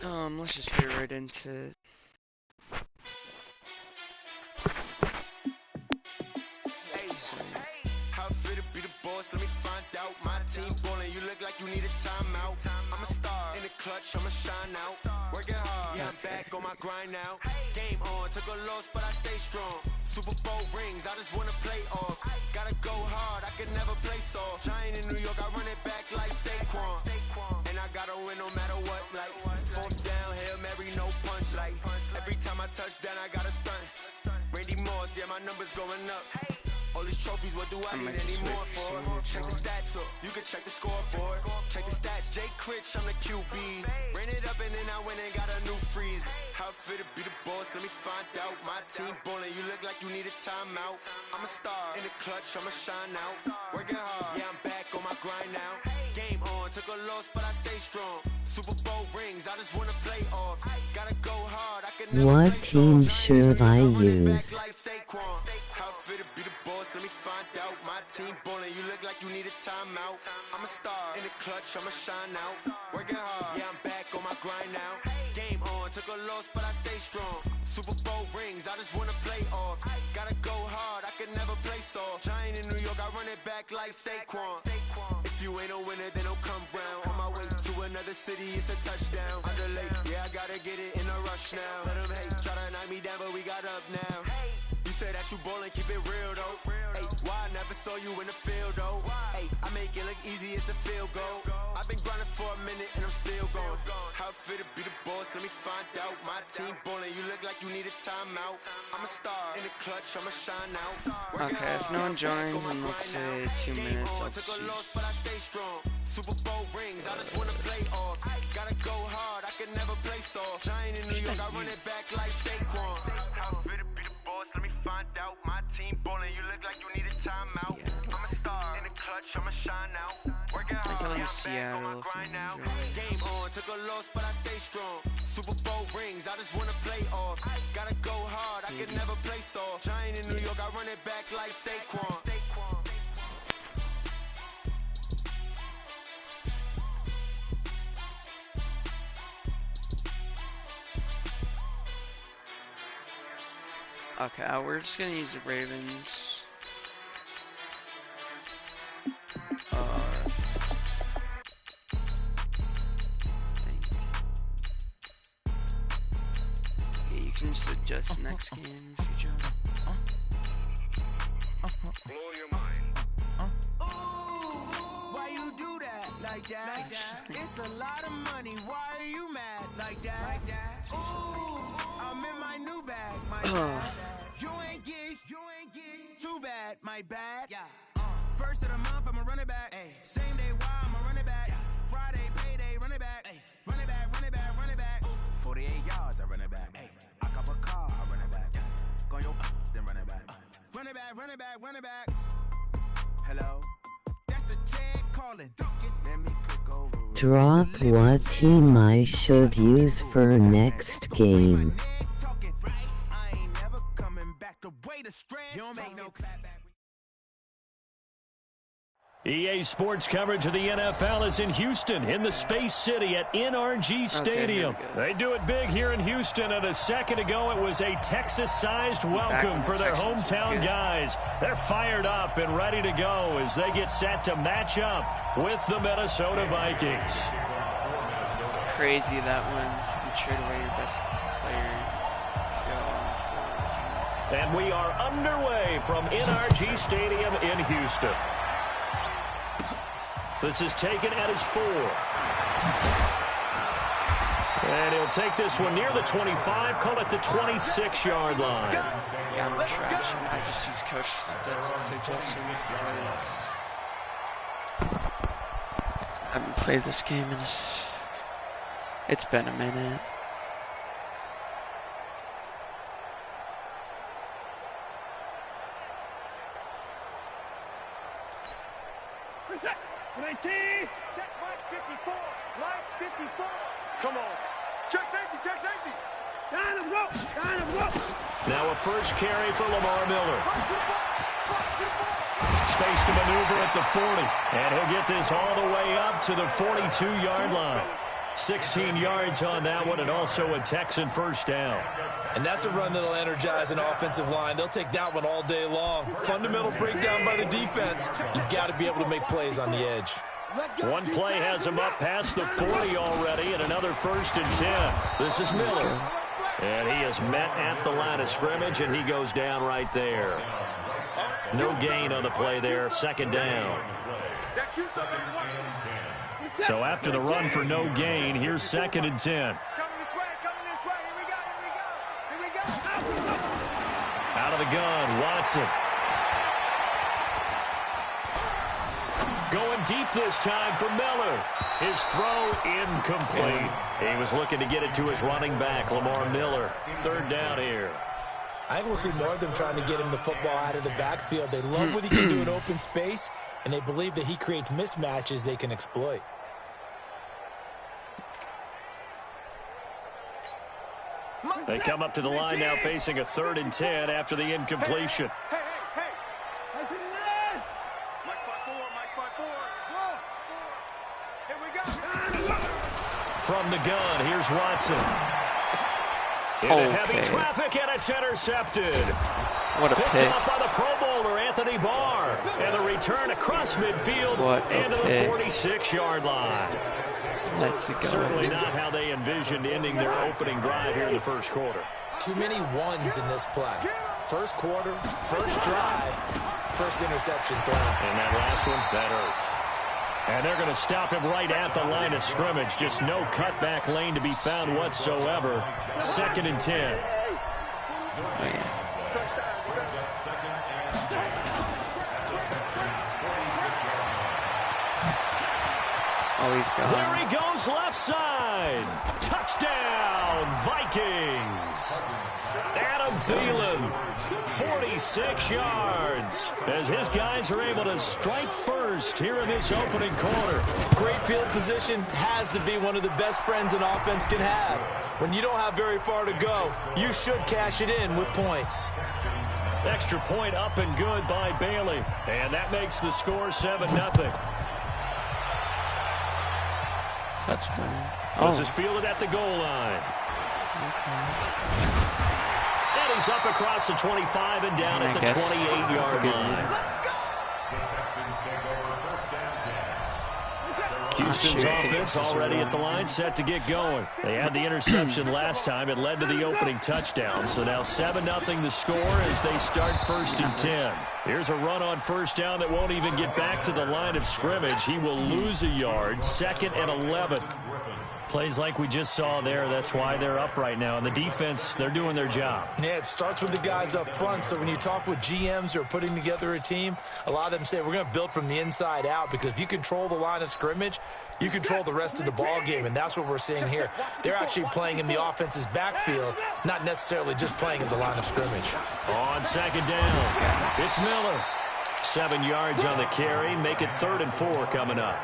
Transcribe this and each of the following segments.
Let's just get right into it. How fit to be the boss? Let me find out. My team ballin', you look like you need a timeout. I'm a star in the clutch, I'ma shine out. Working hard, yeah, I'm back on my grind now. Game on, took a loss, but I stay strong. Super Bowl rings, I just wanna play off. Gotta go hard, I can never play soft. Giant in New York, I run it back like Saquon. And I gotta win no matter what, like fourth down, Hail Mary, no punch. Like every time I touch down, I gotta stunt. Randy Moss, yeah, my numbers going up. All these trophies, what do I need any more for? Check the stats up, you can check the scoreboard. Check the stats, Jay Critch, I'm the QB. Ran it up and then I went and got a new freeze. How fit to be the boss, let me find out. My team ballin', you look like you need a timeout. I'm a star in the clutch, I'ma shine out. Working hard, yeah, I'm back on my grind now. Game on, took a loss, but I stay strong. Super Bowl rings, I just wanna play off. Gotta go hard, I can never What play team soft. should I use? How fit to be the boss, let me find out. My team ballin', you look like you need a timeout. I'm a star in the clutch, I'ma shine out. Working hard, yeah, I'm back on my grind now. Game on, took a loss, but I stay strong. Super Bowl rings, I just wanna play off. Gotta go hard, I can never play soft. Giant in New York, I run it back like Saquon. If you ain't a winner, then don't come round. On my way to another city, it's a touchdown. Underlay, yeah, I gotta get it in a rush now. Let them hate, try to knock me down, but we got up now. You say that you ballin', keep it real though. Hey, why I never saw you in the field though? Hey, I make it look easy, it's a field goal. I've been grinding for a minute and I'm still going. How fit to be the boss, let me find out. My team ballin', you look like you need a timeout. I'm a star in the clutch, I'ma shine out. Okay, if no one joins in, let's say 2 minutes, I'll just use. But I stay strong. Super Bowl rings, I just wanna play off. Gotta go hard, I can never play soft. Giant in New York, I run it back like Saquon. How fit to be the boss, let me find out. My team ballin', you look like you need a timeout. I'm a star in the clutch, I'ma shine out. Working hard, yeah, I'm back on my grind now. Game on, took a loss, but I stay strong. Super Bowl rings, I just wanna play off. Gotta go hard, I can never play soft. Giant in New York, I run it back like Saquon. Okay, we're just gonna use the Ravens. Yeah, you can just adjust next game if you join. Blow your mind. Why you do that like that? It's a lot of money. Why are you mad like that? Ooh, I'm in my new bag. My bad. You ain't get too bad. My bad. Yeah. First of the month, I'ma run it back. Ay. Same day, why I'ma run it back. Friday, payday, run it back. Ay. Run it back, run it back, run it back. 48 yards, I run it back. Ay. I cop a car, I run it back. Go yo, then run it back. Run it back, run it back, run it back. Hello, that's the Chad calling. Let me click over. Drop what team I should use for next game. I ain't never coming back to way the stress. You don't make no clapback. EA Sports coverage of the NFL is in Houston, in the Space City at NRG Stadium. They do it big here in Houston, and a second ago it was a Texas-sized welcome for their hometown guys. They're fired up and ready to go as they get set to match up with the Minnesota Vikings. Crazy that one. You trade away your best player to go on. And we are underway from NRG Stadium in Houston. This is taken at his 4. And he'll take this one near the 25, call it the 26-yard line. Yeah, I'm trash. I just use coach suggestions because I haven't played this game and it's been a minute. Check line 54. Line 54. Come on. Check safety. Check safety. Line him go. Line him go. Now a first carry for Lamar Miller. Space to maneuver at the 40. And he'll get this all the way up to the 42-yard line. 16 yards on that one, and also a Texan first down. And that's a run that'll energize an offensive line. They'll take that one all day long. Fundamental breakdown by the defense. You've got to be able to make plays on the edge. One play has him up past the 40 already, and another 1st and 10. This is Miller. And he is met at the line of scrimmage, and he goes down right there. No gain on the play there, 2nd down. So after the run for no gain, here's 2nd and 10. Out of the gun, Watson. Going deep this time for Miller. His throw incomplete. He was looking to get it to his running back, Lamar Miller. 3rd down here. I think we'll see more of them trying to get him the football out of the backfield. They love what he can do in open space, and they believe that he creates mismatches they can exploit. They come up to the line now facing a 3rd and 10 after the incompletion. From the gun, here's Watson. Into heavy traffic, and it's intercepted. What a Picked pick. up by the Pro Bowler, Anthony Barr. And the return across midfield into the 46-yard line. Let's go. Certainly not how they envisioned ending their opening drive here in the 1st quarter. Too many ones in this play. 1st quarter, 1st drive, 1st interception thrown. And that last one, that hurts. And they're going to stop him right at the line of scrimmage. Just no cutback lane to be found whatsoever. 2nd and 10. Oh, yeah. Oh, he's gone. There he goes, left side. Touchdown, Vikings. Adam Thielen, 46 yards, as his guys are able to strike first here in this opening quarter. Great field position has to be one of the best friends an offense can have. When you don't have very far to go, you should cash it in with points. Extra point up and good by Bailey, and that makes the score 7-0. Touchdown. This is fielded at the goal line. And he's up across the 25 and down at the 28-yard line. Houston's offense already at the line, set to get going. They had the interception last time. It led to the opening touchdown. So now 7-0 the score as they start 1st and 10. Here's a run on 1st down that won't even get back to the line of scrimmage. He will lose a yard. 2nd and 11. Plays like we just saw there. That's why they're up right now. And the defense, they're doing their job. Yeah, it starts with the guys up front. So when you talk with GMs who are putting together a team, a lot of them say we're going to build from the inside out, because if you control the line of scrimmage, you control the rest of the ball game, and that's what we're seeing here. They're actually playing in the offense's backfield, not necessarily just playing in the line of scrimmage. On 2nd down, it's Miller. 7 yards on the carry. Make it 3rd and 4 coming up.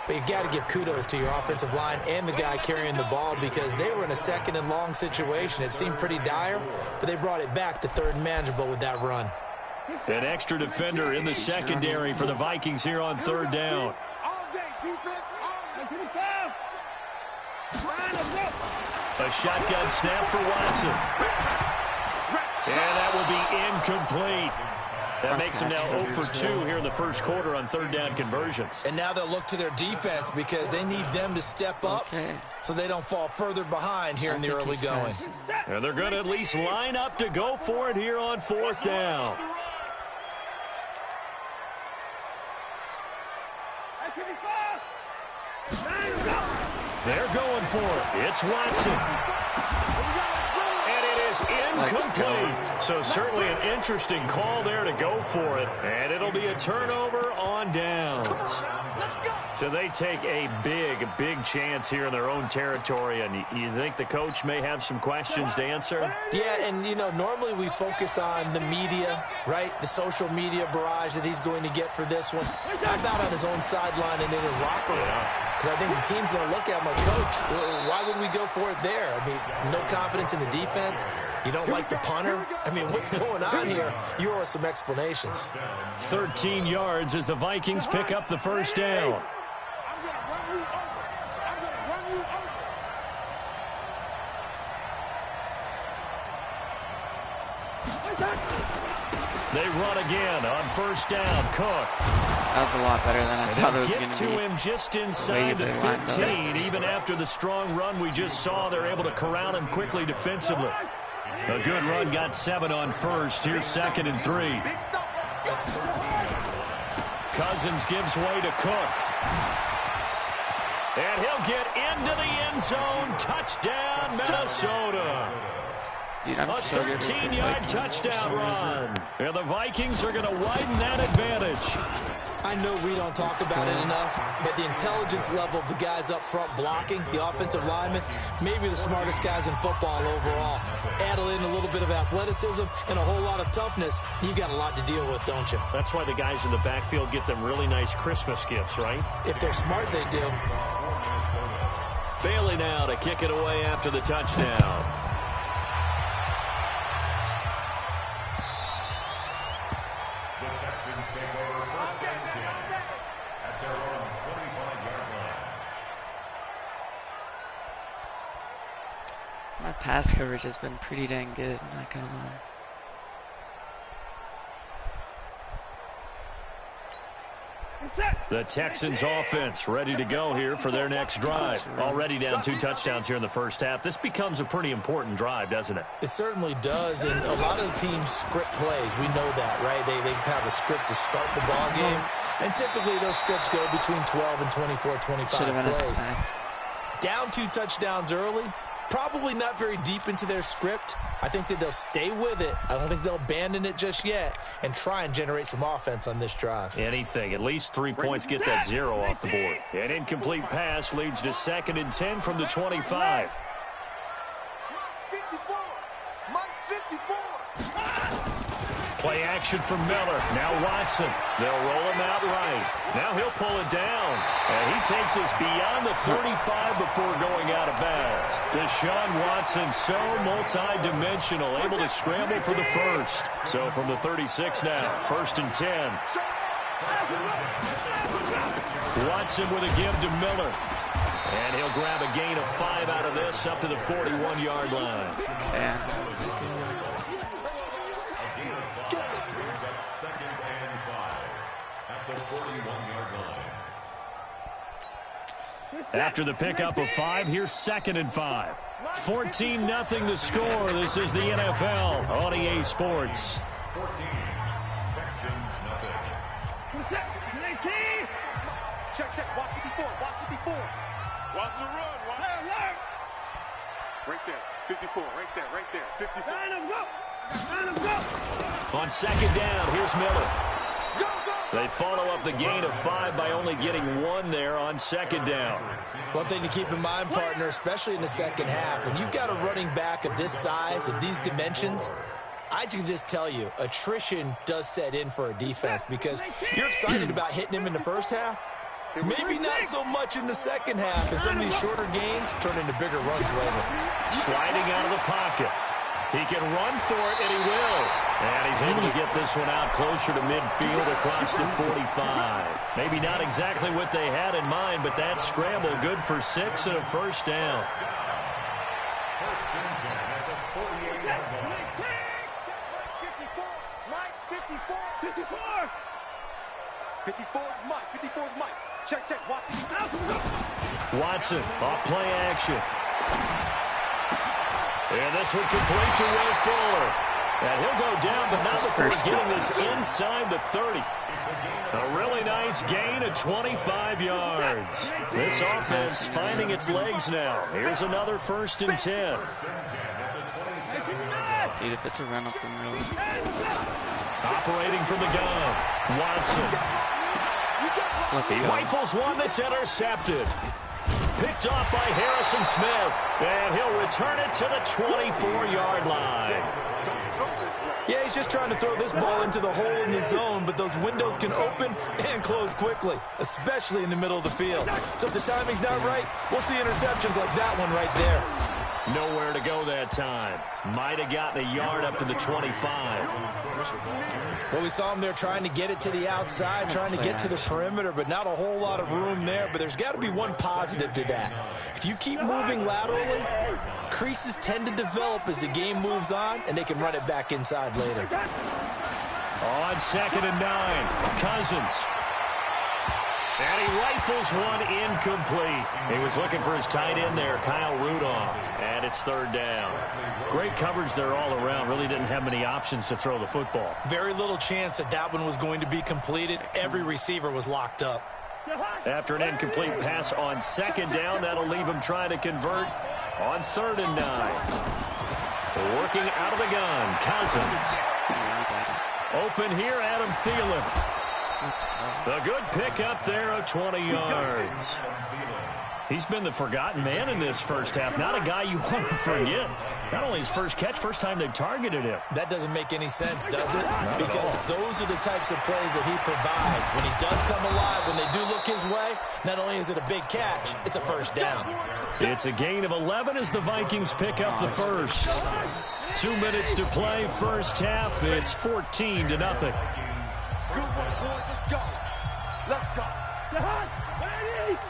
But you got to give kudos to your offensive line and the guy carrying the ball, because they were in a 2nd and long situation. It seemed pretty dire, but they brought it back to 3rd and manageable with that run. An extra defender in the secondary for the Vikings here on 3rd down. A shotgun snap for Watson. And that will be incomplete. That makes them now 0 for 2 here in the 1st quarter on 3rd down conversions. And now they'll look to their defense, because they need them to step up so they don't fall further behind here in the early going. And they're going to at least line up to go for it here on 4th down. They're going for it. It's Watson. And it is incomplete. So certainly an interesting call there to go for it. And it'll be a turnover on downs. So they take a big chance here in their own territory. And you think the coach may have some questions to answer? Yeah, and, you know, normally we focus on the media, right? The social media barrage that he's going to get for this one. How about on his own sideline and in his locker room? Because I think the team's going to look at him like, Coach, why would we go for it there? I mean, no confidence in the defense. You don't like the punter? I mean, what's going on here? You owe us some explanations. 13 yards as the Vikings pick up the 1st down. They run again on first down. Cook. That was a lot better than I thought it was going to be. Get to him just inside the 15. Even after the strong run we just saw, they're able to corral him quickly defensively. A good run got 7 on first. Here's 2nd and 3. Cousins gives way to Cook. And he'll get into the end zone. Touchdown, Minnesota. Dude, I'm so good. A 13-yard touchdown run. And the Vikings are going to widen that advantage. I know we don't talk about it enough, but the intelligence level of the guys up front blocking, the offensive linemen, maybe the smartest guys in football overall. Add in a little bit of athleticism and a whole lot of toughness, you've got a lot to deal with, don't you? That's why the guys in the backfield get them really nice Christmas gifts, right? If they're smart, they do. Bailey now to kick it away after the touchdown. My pass coverage has been pretty dang good, not gonna lie. The Texans offense ready to go here for their next drive. Already down 2 touchdowns here in the first half. This becomes a pretty important drive, doesn't it? It certainly does, and a lot of the teams script plays. We know that, right? They have a script to start the ball game, and typically those scripts go between 12 and 24, 25 plays. Down 2 touchdowns early, probably not very deep into their script. I think that they'll stay with it. I don't think they'll abandon it just yet and try and generate some offense on this drive. Anything. At least 3 points get that 0 off the board. An incomplete pass leads to 2nd and 10 from the 25. 54. Mike 54. Play action from Miller. Now Watson. They'll roll him out right. Now he'll pull it down. And he takes us beyond the 35 before going out of bounds. Deshaun Watson so multi-dimensional, able to scramble for the first. So from the 36 now, 1st and 10. Watson with a give to Miller. And he'll grab a gain of 5 out of this up to the 41-yard line. After the pickup of 5, here's 2nd and 5. 14-0 the score. This is the NFL on EA Sports. 14. Check. Watch 54. Watch 54. Watch the run. Right there. 54. Right there. 54. Line him, go. On 2nd down, here's Miller. They follow up the gain of 5 by only getting 1 there on 2nd down. One thing to keep in mind, partner, especially in the second half, when you've got a running back of this size, of these dimensions, I can just tell you, attrition does set in for a defense because you're excited about hitting him in the first half. Maybe not so much in the second half, and some of these shorter gains turn into bigger runs later. Sliding out of the pocket. He can run for it, and he will. And he's able to get this one out closer to midfield across the 45. Maybe not exactly what they had in mind, but that scramble good for 6 and a first down. Mike 54. 54 is Mike. Check. Watson off play action. And this one complete to Will Fuller. And he'll go down, but not before getting this inside the 30. A really nice gain of 25 yards. This offense finding its legs now. Here's another 1st and 10. Dude, if it's a run up the middle. Operating from the gun. Watson. He rifles one that's intercepted. Picked off by Harrison Smith. And he'll return it to the 24-yard line. Yeah, he's just trying to throw this ball into the hole in the zone, but those windows can open and close quickly, especially in the middle of the field. So if the timing's not right, we'll see interceptions like that one right there. Nowhere to go that time. Might have gotten a yard up to the 25. Well, we saw him there trying to get it to the outside, trying to get to the perimeter, but not a whole lot of room there. But there's got to be one positive to that. If you keep moving laterally, creases tend to develop as the game moves on, and they can run it back inside later. On 2nd and 9, Cousins. And he rifles one incomplete. He was looking for his tight end there, Kyle Rudolph. And it's 3rd down. Great coverage there all around. Really didn't have many options to throw the football. Very little chance that that one was going to be completed. Every receiver was locked up. After an incomplete pass on 2nd down, that'll leave him trying to convert on 3rd and 9. Working out of the gun, Cousins. Open here, Adam Thielen. A good pickup there of 20 yards. He's been the forgotten man in this first half. Not a guy you want to forget. Not only his first catch, first time they've targeted him. That doesn't make any sense, does it? Because those are the types of plays that he provides. When he does come alive, when they do look his way, not only is it a big catch, it's a first down. It's a gain of 11 as the Vikings pick up the first. 2 minutes to play, first half. It's 14-0. Good one, boys. Let's go. Let's go.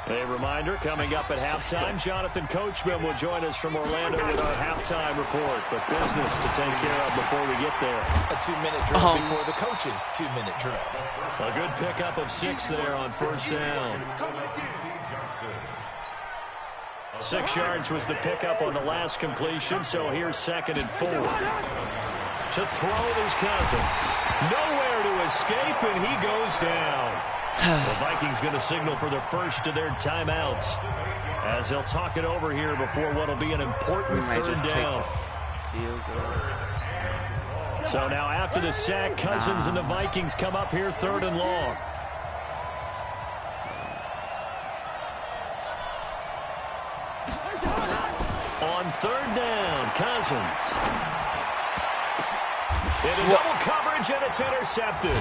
A reminder, coming up at halftime, Jonathan Coachman will join us from Orlando with our halftime report. But business to take care of before we get there. A 2-minute drill before the coach's 2-minute drill. A good pickup of 6 there on first down. 6 yards was the pickup on the last completion, so here's 2nd and 4. To throw is Cousins. Nowhere to escape, and he goes down. The Vikings going to signal for the first of their timeouts as they'll talk it over here before what will be an important 3rd down. So now after the sack, Cousins and the Vikings come up here 3rd and long. On 3rd down, Cousins. Into double coverage, and it's intercepted.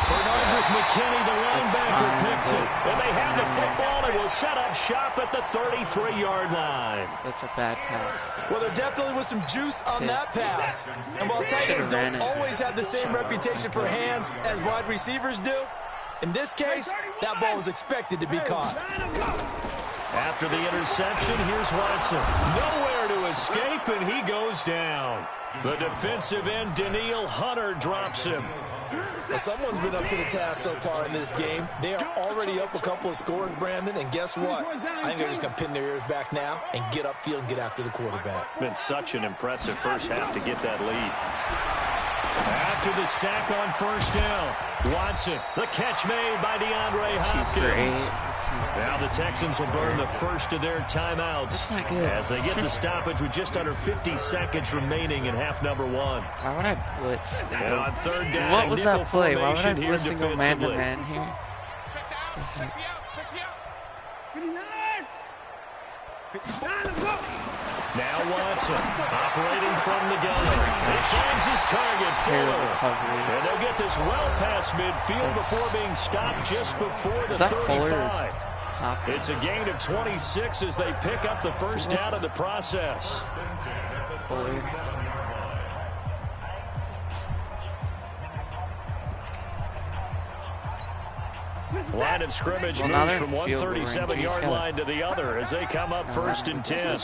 Bernard McKinney, the linebacker, picks it. And they have the football and will set up shop at the 33-yard line. That's a bad pass. Well, there definitely was some juice on that pass. And while tight ends don't always have the same reputation for hands as wide receivers do, in this case, that ball was expected to be caught. After the interception, here's Watson. Nowhere to escape, and he goes down. The defensive end, Daniil Hunter, drops him. Well, someone's been up to the task so far in this game. They are already up a couple of scores, Brandon, and guess what? I think they're just going to pin their ears back now and get upfield and get after the quarterback. Been such an impressive first half to get that lead. After the sack on first down, Watson, the catch made by DeAndre Hopkins. Now the Texans will burn the first of their timeouts as they get the stoppage with just under 50 seconds remaining in half number 1. Why would I blitz? And on 3rd down, What was that play? Why would I here blitz single defensively. man-to-man here? Now Watson, operating from the gun. He finds his target, Fuller. And they'll get this well past midfield before being stopped just before the 35. It's a gain of 26 as they pick up the first down of the process. Line of scrimmage moves from one 37-yard line to the other as they come up 1st and 10.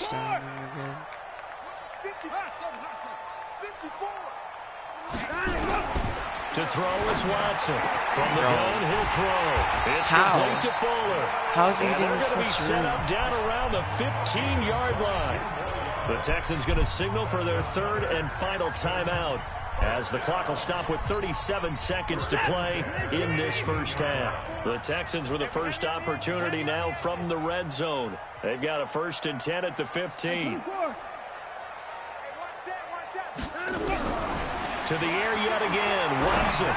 To throw is Watson. From the gun, he'll throw. It's complete to Fuller. How's he and getting they're going to be such set room? up down around the 15-yard line. The Texans going to signal for their 3rd and final timeout as the clock will stop with 37 seconds to play in this first half. The Texans with the first opportunity now from the red zone. They've got a 1st and 10 at the 15. To the air yet again, Watson.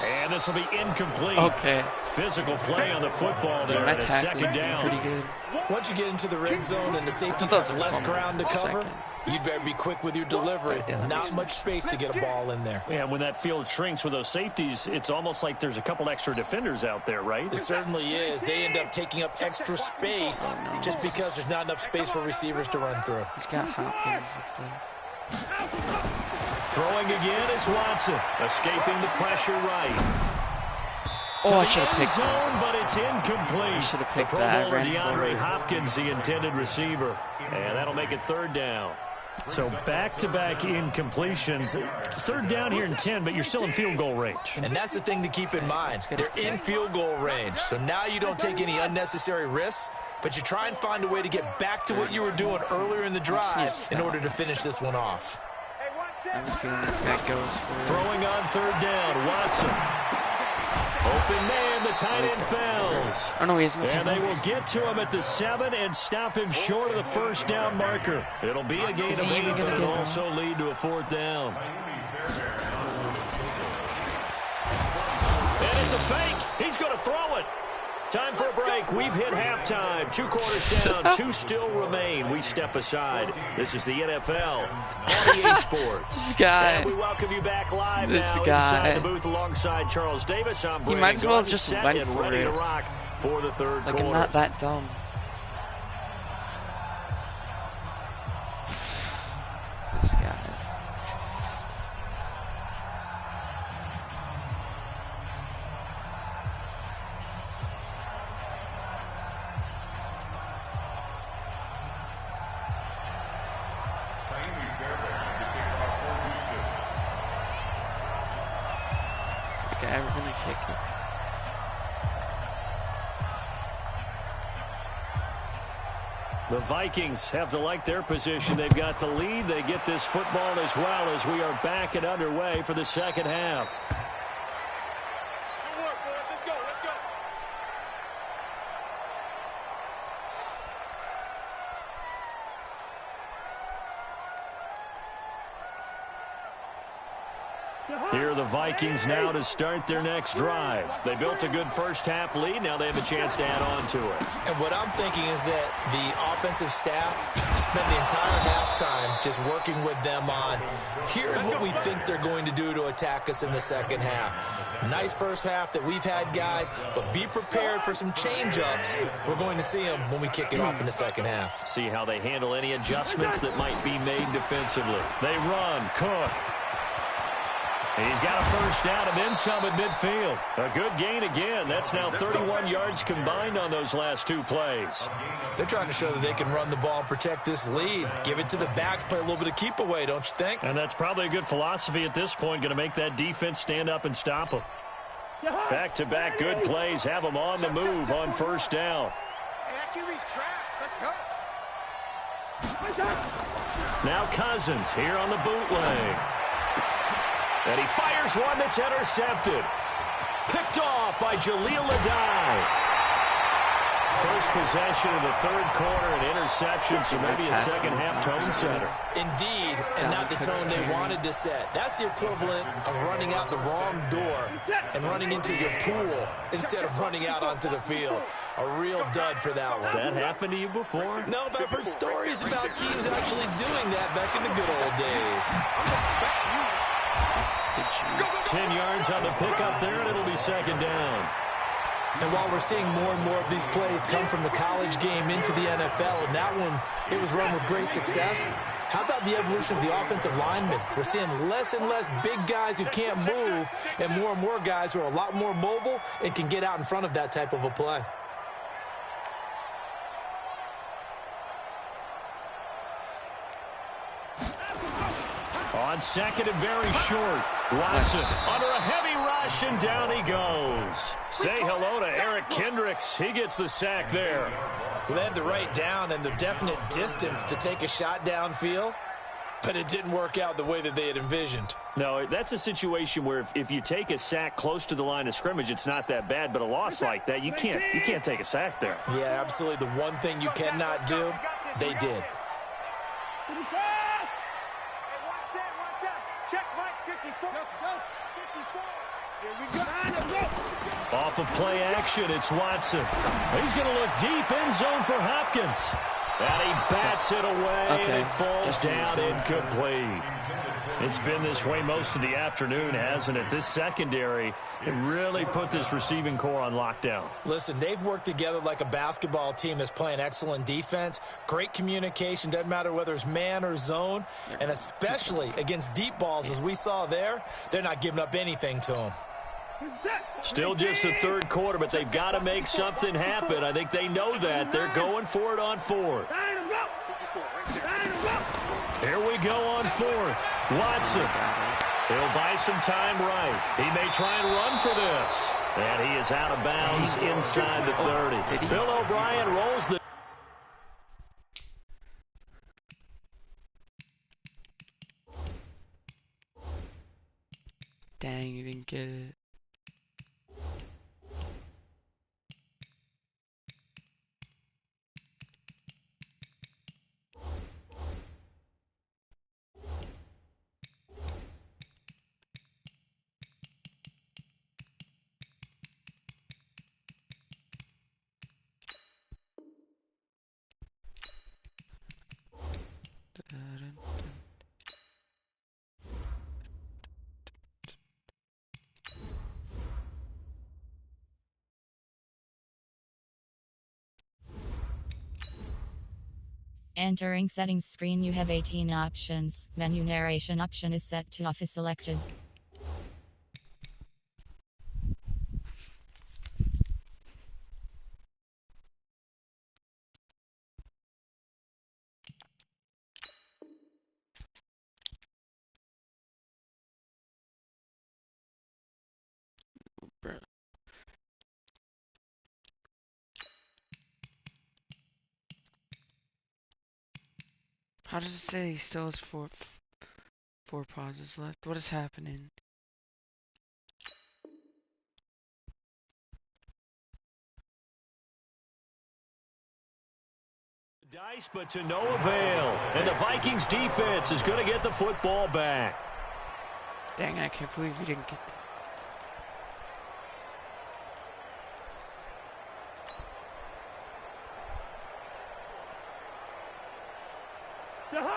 And this will be incomplete. Okay. Physical play on the football there, and it's second down. Pretty good. Once you get into the red zone and the safeties have less ground to cover, you'd better be quick with your delivery. Not much space to get a ball in there. Yeah, when that field shrinks with those safeties, it's almost like there's a couple extra defenders out there, right? It certainly is. They end up taking up extra space just because there's not enough space for receivers to run through. He's got Hopkins up there. Throwing again is Watson, escaping the pressure right. Oh, I should have picked zone, but it's incomplete. I should have picked the Pro that. Bowler DeAndre Hopkins, the intended receiver. And that'll make it third down. So back-to-back incompletions. Third down here in 10, but you're still in field goal range. And that's the thing to keep in mind. They're in field goal range. So now you don't take any unnecessary risks, but you try and find a way to get back to what you were doing earlier in the drive in order to finish this one off. I have a feeling this guy goes for Throwing on third down, Watson. Open man, the tight end fails. Oh, no, he has and they will get to him at the 7 and stop him short of the first down marker. It'll be a gain of 8, but it'll also lead to a fourth down. And it's a fake. He's going to throw it. Time for a break. We've hit halftime. 2 quarters down. 2 still remain. We step aside. This is the NFL on EA Sports. This guy. And we welcome you back live now inside the booth alongside Charles Davis. I'm Brandon. He might as well have just set went and for ready it. to rock for the third like, quarter. I'm not that dumb. This guy. Ever gonna kick it? The Vikings have to like their position. They've got the lead. They get this football as well as we are back and underway for the second half. Good work, boys. Let's go. Let's go. Here are the Vikings now to start their next drive. They built a good first-half lead. Now they have a chance to add on to it. And what I'm thinking is that the offensive staff spent the entire halftime just working with them on, here's what we think they're going to do to attack us in the second half. Nice first half that we've had, guys, but be prepared for some change-ups. We're going to see them when we kick it off in the second half. See how they handle any adjustments that might be made defensively. They run. Cook. He's got a first down and then some at midfield. A good gain again. That's now 31 yards combined on those last 2 plays. They're trying to show that they can run the ball and protect this lead. Give it to the backs, play a little bit of keep away, don't you think? And that's probably a good philosophy at this point. Going to make that defense stand up and stop them. Back-to-back good plays. Have them on the move on first down. Let's go. Now Cousins here on the bootleg. And he fires one that's intercepted. Picked off by Jaleel Adai. First possession of the third quarter, an interception, so maybe a second-half tone setter. Indeed, and not the tone they wanted to set. That's the equivalent of running out the wrong door and running into your pool instead of running out onto the field. A real dud for that one. Has that happened to you before? No, but I've heard stories about teams actually doing that back in the good old days. 10 yards on the pickup there, and it'll be second down. And while we're seeing more and more of these plays come from the college game into the NFL, and that one, it was run with great success, how about the evolution of the offensive linemen? We're seeing less and less big guys who can't move and more guys who are a lot more mobile and can get out in front of that type of a play. On second and very short. Watson under a heavy rush, and down he goes. Say hello to Eric Kendricks. He gets the sack there. They had the right down and the definite distance to take a shot downfield, but it didn't work out the way that they had envisioned. No, that's a situation where if you take a sack close to the line of scrimmage, it's not that bad, but a loss like that, you can't take a sack there. Yeah, absolutely. The one thing you cannot do, they did. Check Mike 54. 54. Off of play action, it's Watson. He's going to look deep end zone for Hopkins. And he bats it away, and it falls down incomplete. It's been this way most of the afternoon, hasn't it? This secondary, it really put this receiving core on lockdown. Listen, they've worked together like a basketball team that's playing excellent defense. Great communication, doesn't matter whether it's man or zone. And especially against deep balls, as we saw there, they're not giving up anything to them. Still just the third quarter, but they've got to make something happen. I think they know that. They're going for it on fourth. Here we go on fourth. Watson. He'll buy some time right. He may try and run for this. And he is out of bounds inside the 30. Bill O'Brien rolls the... Dang, you didn't get it. Entering settings screen, you have 18 options. Menu narration option is set to off is selected. How does it say he still has four pauses left? What is happening? Dice, but to no avail. And the Vikings defense is going to get the football back. Dang, I can't believe we didn't get that.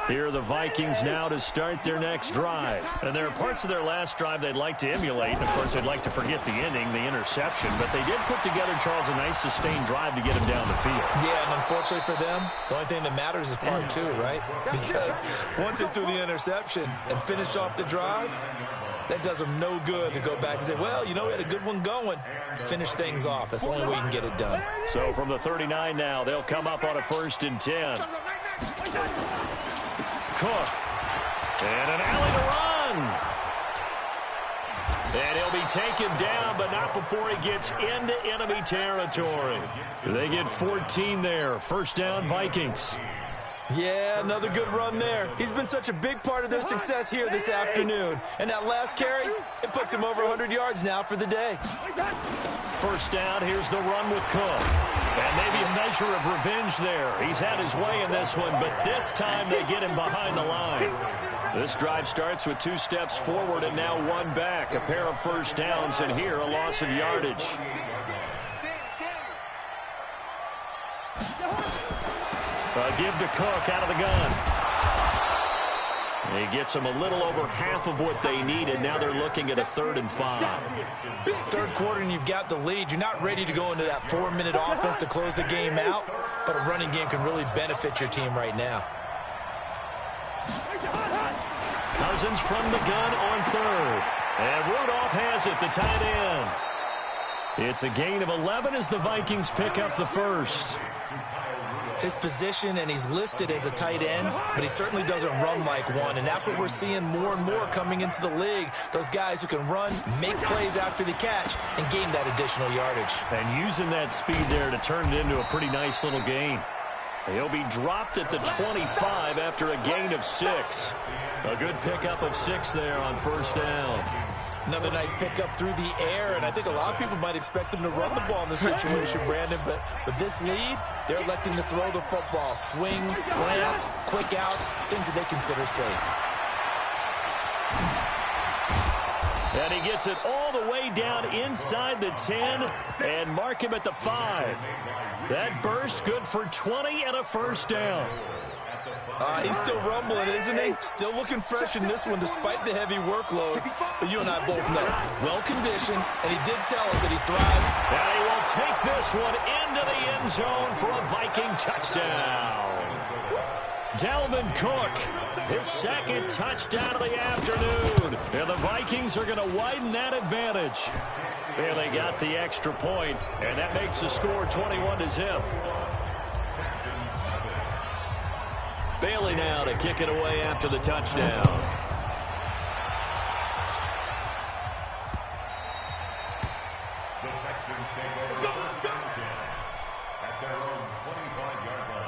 Here are the Vikings now to start their next drive. And there are parts of their last drive they'd like to emulate. And, of course, they'd like to forget the ending, the interception. But they did put together, Charles, a nice sustained drive to get him down the field. Yeah, and unfortunately for them, the only thing that matters is part two, right? Because once they threw the interception and finished off the drive, that does them no good to go back and say, well, you know, we had a good one going. Finish things off. That's the only way you can get it done. So from the 39 now, they'll come up on a 1st and 10. Cook. And an alley to run. And he'll be taken down, but not before he gets into enemy territory. They get 14 there. 1st down, Vikings. Yeah, another good run there. He's been such a big part of their success here this afternoon. And that last carry, it puts him over 100 yards now for the day. 1st down, here's the run with Cook. And maybe a measure of revenge there. He's had his way in this one, but this time they get him behind the line. This drive starts with 2 steps forward and now 1 back. A pair of 1st downs, and here a loss of yardage. A give to Cook out of the gun. He gets them a little over half of what they needed. Now they're looking at a 3rd and 5. Third quarter and you've got the lead. You're not ready to go into that 4-minute offense to close the game out, but a running game can really benefit your team right now. Cousins from the gun on 3rd. And Rudolph has it, the tight end. It's a gain of 11 as the Vikings pick up the 1st. His position, and he's listed as a tight end, but he certainly doesn't run like one, and that's what we're seeing more and more coming into the league. Those guys who can run, make plays after the catch, and gain that additional yardage. And using that speed there to turn it into a pretty nice little gain. He'll be dropped at the 25 after a gain of 6. A good pickup of 6 there on 1st down. Another nice pickup through the air, and I think a lot of people might expect them to run the ball in this situation, Brandon, but with this lead, they're electing to throw the football. Swings, slants, quick outs, things that they consider safe. And he gets it all the way down inside the 10 and mark him at the 5. That burst good for 20 and a first down. He's still rumbling, isn't he? Still looking fresh in this one despite the heavy workload. But you and I both know, well-conditioned, and he did tell us that he thrived. And he will take this one into the end zone for a Viking touchdown. Dalvin Cook, his second touchdown of the afternoon. And the Vikings are going to widen that advantage. And they got the extra point, and that makes the score 21-0. Bailey now to kick it away after the touchdown. The Texans take over first down at their own 25-yard line.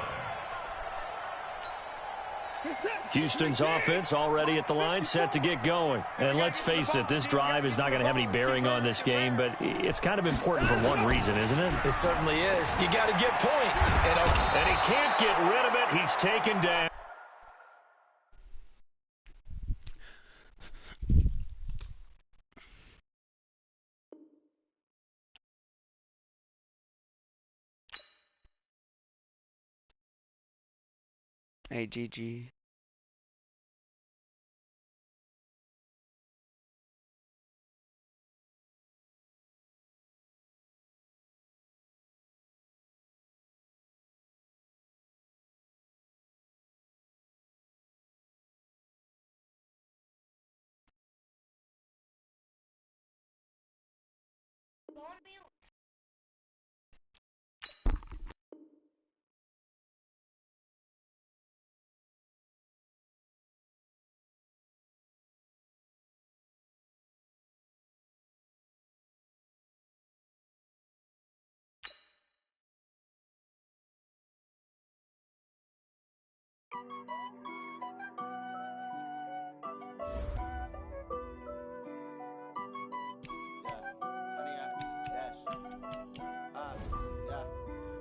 Houston's offense already at the line, set to get going. And let's face it, this drive is not going to have any bearing on this game, but it's kind of important for one reason, isn't it? It certainly is. You got to get points. And he can't get rid of it. He's taken down. Hey, GG.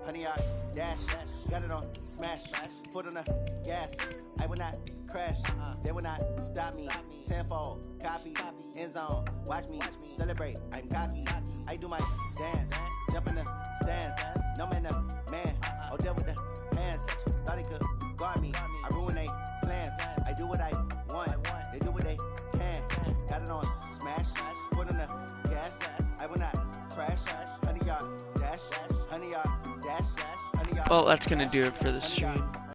Honey, I dash, got it on smash, foot on the gas. I will not crash, they will not stop me. Tenfold, copy, end zone, watch me celebrate. I'm cocky, I do my dance, jump in the stands. No man, man, oh, deal with the hands. Thought he could guard me, I ruin they plans. I do what I want, they do what they can. Got it on smash, foot on the gas. I will not crash, honey, y'all dash, honey, y'all dash, honey, y'all. Well, that's gonna do it for the stream.